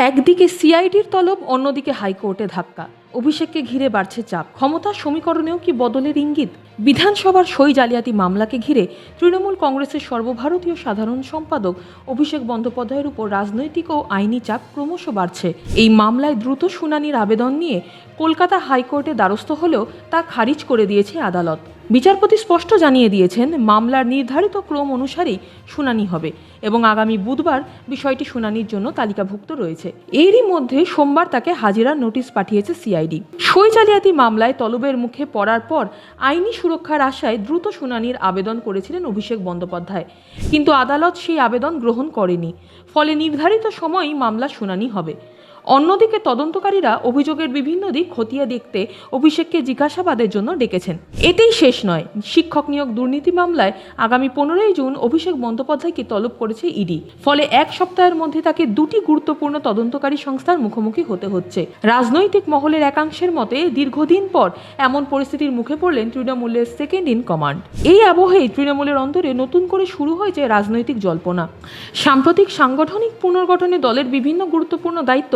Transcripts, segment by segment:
একদিকে সিআইডির তলব, অন্যদিকে হাইকোর্টে ধাক্কা। অভিষেককে ঘিরে বাড়ছে চাপ। ক্ষমতার সমীকরণেও কি বদলের ইঙ্গিত? বিধানসভার সই জালিয়াতি মামলাকে ঘিরে তৃণমূল কংগ্রেসের সর্বভারতীয় সাধারণ সম্পাদক অভিষেক বন্দ্যোপাধ্যায়ের উপর রাজনৈতিক ও আইনি চাপ ক্রমশ বাড়ছে। এই মামলায় দ্রুত শুনানির আবেদন নিয়ে কলকাতা হাইকোর্টে দ্বারস্থ হলেও তা খারিজ করে দিয়েছে আদালত। বিচারপতি স্পষ্ট জানিয়ে দিয়েছেন, মামলার নির্ধারিত ক্রম অনুসারেই শুনানি হবে এবং আগামী বুধবার বিষয়টি শুনানির জন্য তালিকাভুক্ত রয়েছে। এরই মধ্যে সোমবার তাকে হাজিরার নোটিশ পাঠিয়েছে সিআইডি। সই জালিয়াতি মামলায় তলবের মুখে পড়ার পর আইনি সুরক্ষার আশায় দ্রুত শুনানির আবেদন করেছিলেন অভিষেক বন্দ্যোপাধ্যায়, কিন্তু আদালত সেই আবেদন গ্রহণ করেনি। ফলে নির্ধারিত সময়েই মামলার শুনানি হবে। অন্যদিকে তদন্তকারীরা অভিযোগের বিভিন্ন দিক খতিয়ে দেখতে অভিষেককে জিজ্ঞাসাবাদের জন্য ডেকেছেন। এতেই শেষ নয়, শিক্ষক নিয়োগ দুর্নীতি মামলায় আগামী 15ই জুন অভিষেক বন্দ্যোপাধ্যায়কে তলব করেছে ইডি। ফলে এক সপ্তাহের মধ্যে তাকে দুটি গুরুত্বপূর্ণ তদন্তকারী সংস্থার মুখোমুখি হতে হচ্ছে। রাজনৈতিক মহলের একাংশের মতে দীর্ঘদিন পর এমন পরিস্থিতির মুখে পড়লেন তৃণমূলের সেকেন্ড ইন কমান্ড। এই আবহেই তৃণমূলের অন্তরে নতুন করে শুরু হয়েছে রাজনৈতিক জল্পনা। সাম্প্রতিক সাংগঠনিক পুনর্গঠনে দলের বিভিন্ন গুরুত্বপূর্ণ দায়িত্ব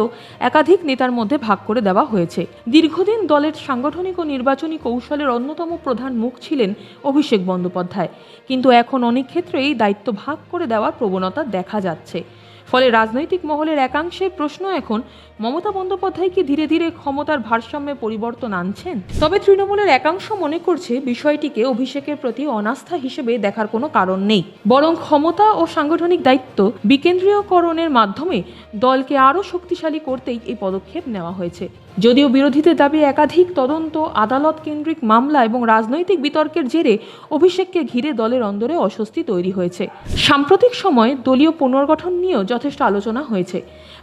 একাধিক নেতার মধ্যে ভাগ করে দেওয়া হয়েছে। দীর্ঘদিন দলের সাংগঠনিক ও নির্বাচনী কৌশলের অন্যতম প্রধান মুখ ছিলেন অভিষেক বন্দ্যোপাধ্যায়, কিন্তু এখন অনেক ক্ষেত্রেই দায়িত্ব ভাগ করে দেওয়ার প্রবণতা দেখা যাচ্ছে। ফলে রাজনৈতিক মহলের একাংশের প্রশ্ন এখন, মমতা বন্দ্যোপাধ্যায় কি ধীরে ধীরে ক্ষমতার ভারসাম্যে পরিবর্তন আনছেন? তবে তৃণমূলের একাংশ মনে করছে বিষয়টিকে অভিষেকের প্রতি অনাস্থা হিসেবে দেখার কোনো কারণ নেই, বরং ক্ষমতা ও সাংগঠনিক দায়িত্ব বিকেন্দ্রীয়করণের মাধ্যমে দলকে আরও শক্তিশালী করতেই এই পদক্ষেপ নেওয়া হয়েছে। যদিও বিরোধীদের দাবি, একাধিক তদন্ত, আদালত কেন্দ্রিক মামলা এবং রাজনৈতিক বিতর্কের জেরে অভিষেককে ঘিরে দলের অন্দরে অস্বস্তি তৈরি হয়েছে। সাম্প্রতিক সময়ে দলীয় পুনর্গঠন নিয়েও যথেষ্ট আলোচনা হয়েছে।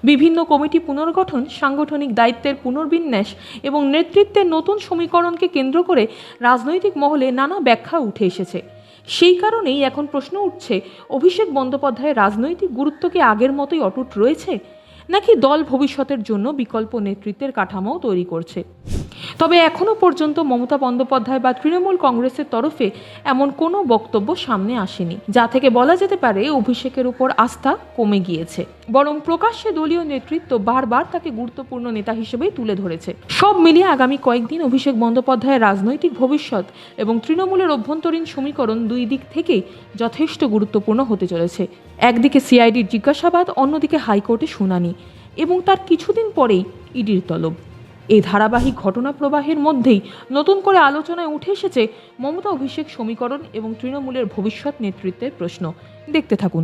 বিভিন্ন কমিটি পুনর্গঠন, সাংগঠনিক দায়িত্বের পুনর্বিন্যাস এবং নেতৃত্বের নতুন সমীকরণকে কেন্দ্র করে রাজনৈতিক মহলে নানা ব্যাখ্যা উঠে এসেছে। সেই কারণেই এখন প্রশ্ন উঠছে, অভিষেক বন্দ্যোপাধ্যায়ের রাজনৈতিক গুরুত্ব কি আগের মতোই অটুট রয়েছে, নাকি দল ভবিষ্যতের জন্য বিকল্প নেতৃত্বের কাঠামো তৈরি করছে? তবে এখনও পর্যন্ত মমতা বন্দ্যোপাধ্যায় বা তৃণমূল কংগ্রেসের তরফে এমন কোনো বক্তব্য সামনে আসেনি, যা থেকে বলা যেতে পারে অভিষেকের উপর আস্থা কমে গিয়েছে। বরং প্রকাশ্যে দলীয় নেতৃত্ব বারবার তাকে গুরুত্বপূর্ণ নেতা হিসেবেই তুলে ধরেছে। সব মিলিয়ে আগামী কয়েকদিন অভিষেক বন্দ্যোপাধ্যায়ের রাজনৈতিক ভবিষ্যৎ এবং তৃণমূলের অভ্যন্তরীণ সমীকরণ দুই দিক থেকেই যথেষ্ট গুরুত্বপূর্ণ হতে চলেছে। একদিকে সিআইডির জিজ্ঞাসাবাদ, অন্যদিকে হাইকোর্টে শুনানি এবং তার কিছুদিন পরেই ইডির তলব। এই ধারাবাহিক ঘটনা প্রবাহের মধ্যেই নতুন করে আলোচনায় উঠে এসেছে মমতা অভিষেক সমীকরণ এবং তৃণমূলের ভবিষ্যৎ নেতৃত্বের প্রশ্ন। দেখতে থাকুন।